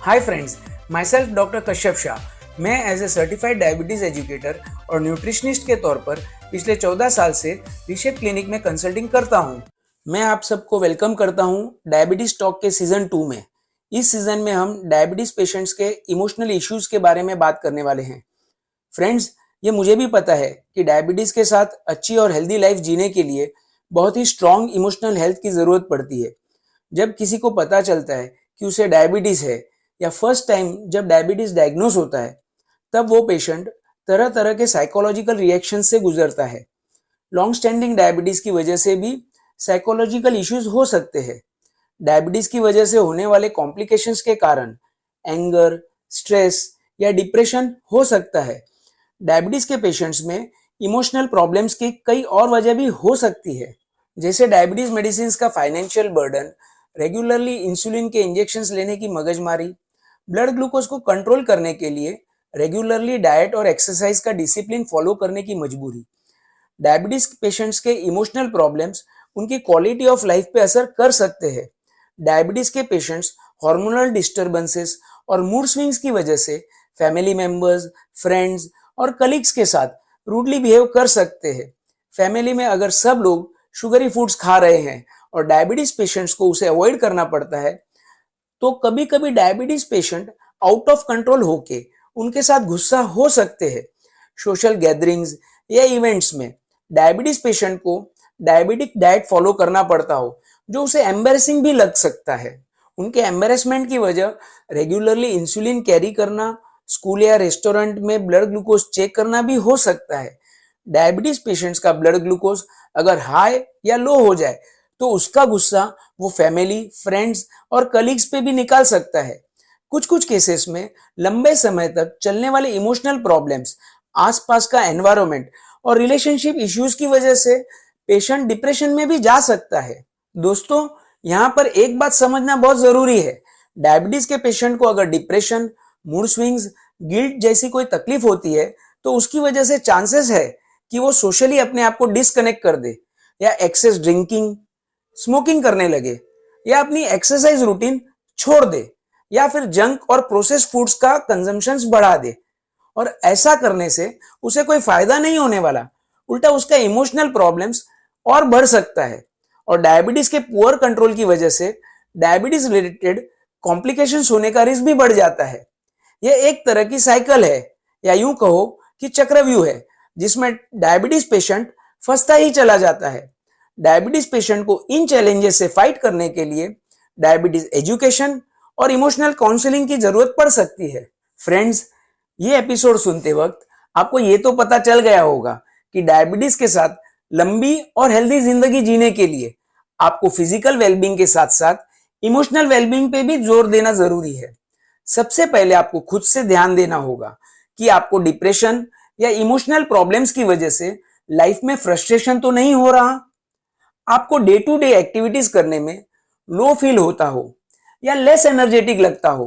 हाय friends, myself doctor Kashyap Shah. मैं as a certified diabetes educator और nutritionist के तौर पर पिछले 14 साल से रिशेप क्लिनिक में कंसल्टिंग करता हूँ। मैं आप सबको वेलकम करता हूँ डायबिटीज़ टॉक के सीज़न 2 में। इस सीज़न में हम डायबिटीज़ पेशेंट्स के इमोशनल इश्यूज़ के बारे में बात करने वाले हैं। फ्रेंड्स, ये मुझे भी पता है कि डायबिटीज़ के साथ अच्छी और हेल्दी लाइफ जीने के लिए बहुत ही स्ट्रॉन्ग इमोशनल हेल्थ की ज़रूरत पड़ती है। जब किसी को पता चलता है कि उसे डायबिटीज़ है या फर्स्ट टाइम जब डायबिटीज़ डायग्नोस होता है, तब वो पेशेंट तरह तरह के साइकोलॉजिकल रिएक्शन से गुजरता है। लॉन्ग स्टैंडिंग डायबिटीज़ की वजह से भी साइकोलॉजिकल इश्यूज हो सकते हैं। डायबिटीज़ की वजह से होने वाले कॉम्प्लिकेशंस के कारण एंगर, स्ट्रेस या डिप्रेशन हो सकता है। डायबिटीज़ के पेशेंट्स में इमोशनल प्रॉब्लम्स की कई और वजह भी हो सकती है, जैसे डायबिटीज़ मेडिसिन का फाइनेंशियल बर्डन, रेगुलरली इंसुलिन के इंजेक्शंस लेने की मगजमारी, ब्लड ग्लूकोज को कंट्रोल करने के लिए रेगुलरली डाइट और एक्सरसाइज का डिसिप्लिन फॉलो करने की मजबूरी। डायबिटीज पेशेंट्स के इमोशनल प्रॉब्लम्स उनकी क्वालिटी ऑफ लाइफ पे असर कर सकते हैं। डायबिटीज के पेशेंट्स हार्मोनल डिस्टर्बेंसेस और मूड स्विंग्स की वजह से फैमिली मेंबर्स, फ्रेंड्स और कलीग्स के साथ रूडली बिहेव कर सकते हैं। फैमिली में अगर सब लोग शुगरी फूड्स खा रहे हैं और डायबिटीज पेशेंट्स को उसे अवॉइड करना पड़ता है, तो कभी कभी diabetes patient out of control होके उनके साथ गुस्सा हो सकते हैं। सोशल गैदरिंग्स या इवेंट्स में डायबिटीज पेशेंट को डायबिटिक डाइट फॉलो करना पड़ता हो, जो उसे एम्बेरसिंग भी लग सकता है। उनके एम्बेरसमेंट की वजह रेगुलरली इंसुलिन कैरी करना, स्कूल या रेस्टोरेंट में ब्लड ग्लूकोज चेक करना भी हो सकता है। डायबिटीज पेशेंट्स का ब्लड ग्लूकोज अगर हाई या लो हो जाए तो उसका गुस्सा वो फैमिली, फ्रेंड्स और कलीग्स पे भी निकाल सकता है। कुछ कुछ केसेस में लंबे समय तक चलने वाले इमोशनल प्रॉब्लम्स, आसपास का एनवायरनमेंट और रिलेशनशिप इश्यूज की वजह से पेशेंट डिप्रेशन में भी जा सकता है। दोस्तों, यहाँ पर एक बात समझना बहुत जरूरी है। डायबिटीज के पेशेंट को अगर डिप्रेशन, मूड स्विंग्स, गिल्ट जैसी कोई तकलीफ होती है, तो उसकी वजह से चांसेस है कि वो सोशली अपने आप को डिस्कनेक्ट कर दे, या एक्सेस ड्रिंकिंग, स्मोकिंग करने लगे, या अपनी एक्सरसाइज रूटीन छोड़ दे, या फिर जंक और प्रोसेस्ड फूड्स का कंजम्पशन बढ़ा दे। और ऐसा करने से उसे कोई फायदा नहीं होने वाला, उल्टा उसका इमोशनल प्रॉब्लम्स और बढ़ सकता है। और डायबिटीज के पुअर कंट्रोल की वजह से डायबिटीज रिलेटेड कॉम्प्लिकेशंस होने का रिस्क भी बढ़ जाता है। यह एक तरह की साइकिल है, या यूं कहो कि चक्रव्यूह है, जिसमें डायबिटीज पेशेंट फंसता ही चला जाता है। डायबिटीज पेशेंट को इन चैलेंजेस से फाइट करने के लिए डायबिटीज एजुकेशन और इमोशनल काउंसलिंग की जरूरत पड़ सकती है। फ्रेंड्स, ये एपिसोड सुनते वक्त आपको ये तो पता चल गया होगा कि डायबिटीज के साथ लंबी और हेल्दी जिंदगी जीने के लिए आपको फिजिकल वेलबींग के साथ साथ इमोशनल वेलबींग पे भी जोर देना जरूरी है। सबसे पहले आपको खुद से ध्यान देना होगा कि आपको डिप्रेशन या इमोशनल प्रॉब्लम्स की वजह से लाइफ में फ्रस्ट्रेशन तो नहीं हो रहा, आपको डे टू डे एक्टिविटीज करने में लो फील होता हो या लेस एनर्जेटिक लगता हो,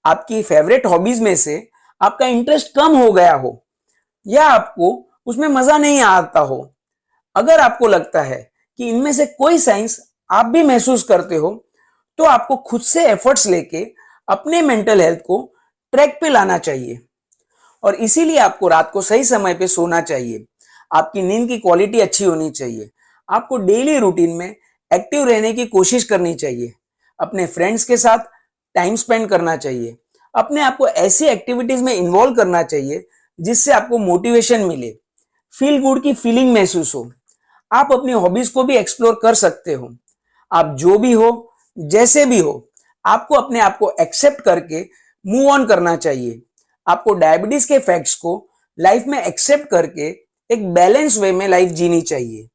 आपकी फेवरेट हॉबीज में से आपका इंटरेस्ट कम हो गया हो, या आपको उसमें मजा नहीं आता हो। अगर आपको लगता है कि इनमें से कोई साइंस आप भी महसूस करते हो, तो आपको खुद से एफर्ट्स लेके अपने मेंटल हेल्थ को ट्रैक पे लाना चाहिए। और इसीलिए आपको रात को सही समय पे सोना चाहिए, आपकी नींद की क्वालिटी अच्छी होनी चाहिए, आपको डेली रूटीन में एक्टिव रहने की कोशिश करनी चाहिए, अपने फ्रेंड्स के साथ टाइम स्पेंड करना चाहिए, अपने आप को ऐसी एक्टिविटीज में इन्वॉल्व करना चाहिए जिससे आपको मोटिवेशन मिले, फील गुड की फीलिंग महसूस हो। आप अपनी हॉबीज को भी एक्सप्लोर कर सकते हो। आप जो भी हो, जैसे भी हो, आपको अपने आप को एक्सेप्ट करके मूव ऑन करना चाहिए। आपको डायबिटीज के फैक्ट्स को लाइफ में एक्सेप्ट करके एक बैलेंस वे में लाइफ जीनी चाहिए।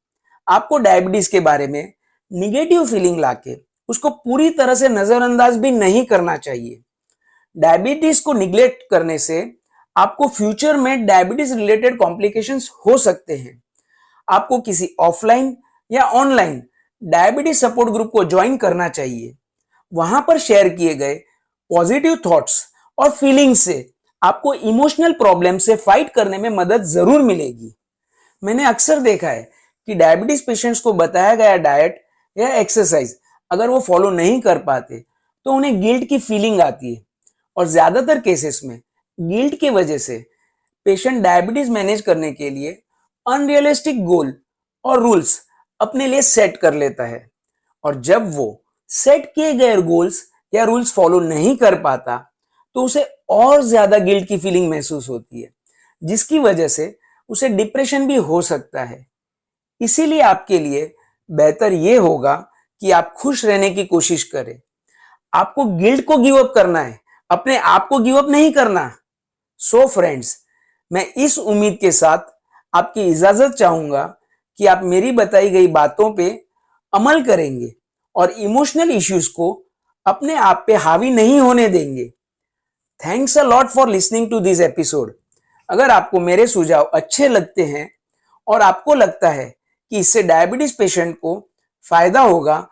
आपको डायबिटीज के बारे में निगेटिव फीलिंग लाके उसको पूरी तरह से नजरअंदाज भी नहीं करना चाहिए। डायबिटीज को निग्लेक्ट करने से आपको फ्यूचर में डायबिटीज रिलेटेड कॉम्प्लिकेशंस हो सकते हैं। आपको किसी ऑफलाइन या ऑनलाइन डायबिटीज सपोर्ट ग्रुप को ज्वाइन करना चाहिए। वहां पर शेयर किए गए पॉजिटिव थॉट्स और फीलिंग्स से आपको इमोशनल प्रॉब्लम से फाइट करने में मदद जरूर मिलेगी। मैंने अक्सर देखा है कि डायबिटीज पेशेंट्स को बताया गया डाइट या एक्सरसाइज अगर वो फॉलो नहीं कर पाते, तो उन्हें गिल्ट की फीलिंग आती है और ज्यादातर केसेस में गिल्ट की वजह से पेशेंट डायबिटीज मैनेज करने के लिए अनरियलिस्टिक गोल और रूल्स अपने लिए सेट कर लेता है, और जब वो सेट किए गए गोल्स या रूल्स फॉलो नहीं कर पाता तो उसे और ज्यादा गिल्ट की फीलिंग महसूस होती है, जिसकी वजह से उसे डिप्रेशन भी हो सकता है। इसीलिए आपके लिए बेहतर यह होगा कि आप खुश रहने की कोशिश करें। आपको गिल्ट को गिव अप करना है, अपने आप को गिव अप नहीं करना। सो फ्रेंड्स, मैं इस उम्मीद के साथ आपकी इजाजत चाहूंगा कि आप मेरी बताई गई बातों पे अमल करेंगे और इमोशनल इश्यूज को अपने आप पे हावी नहीं होने देंगे। Thanks a lot for listening to this episode. अगर आपको मेरे सुझाव अच्छे लगते हैं और आपको लगता है कि इससे डायबिटीज पेशेंट को फायदा होगा,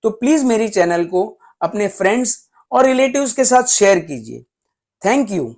तो प्लीज मेरी चैनल को अपने फ्रेंड्स और रिलेटिव्स के साथ शेयर कीजिए। Thank you.